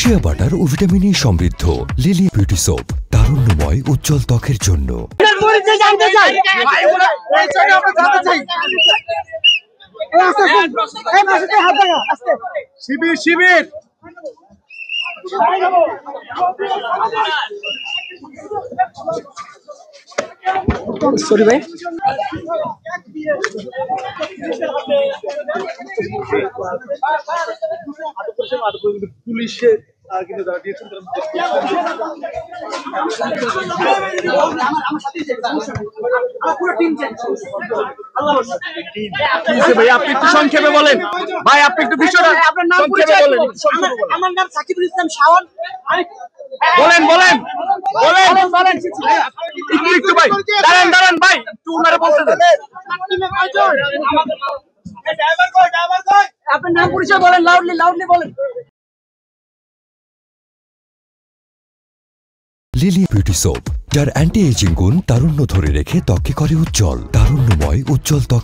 Shea butter ও vitamin E সমৃদ্ধ lily beauty soap, তারুণ্যময় উজ্জ্বল ত্বকের জন্য। শিবির শিবির সরি ভাই পুলিশে কিন্তু যারা দিয়েছেন ভাই আপনি একটু সংক্ষেপে বলেন, ভাই আপনি একটু বিষয়টা আপনার নাম সংক্ষেপে বলেন। আমার নাম সাকিবুল ইসলাম শাওন। বলেন বলেন বলেন একটু ভাই দাঁড়ান ভাই একটু উনারে বলতে দেন। আপনার নাম পরিচয় বলেন, লাউডলি বলেন। লিলি বিউটি সোপ, যার অ্যান্টি এজিং গুণ তারুণ্য ধরে রেখে ত্বককে করে উজ্জ্বল, তারুণ্যময় উজ্জ্বল ত্বক।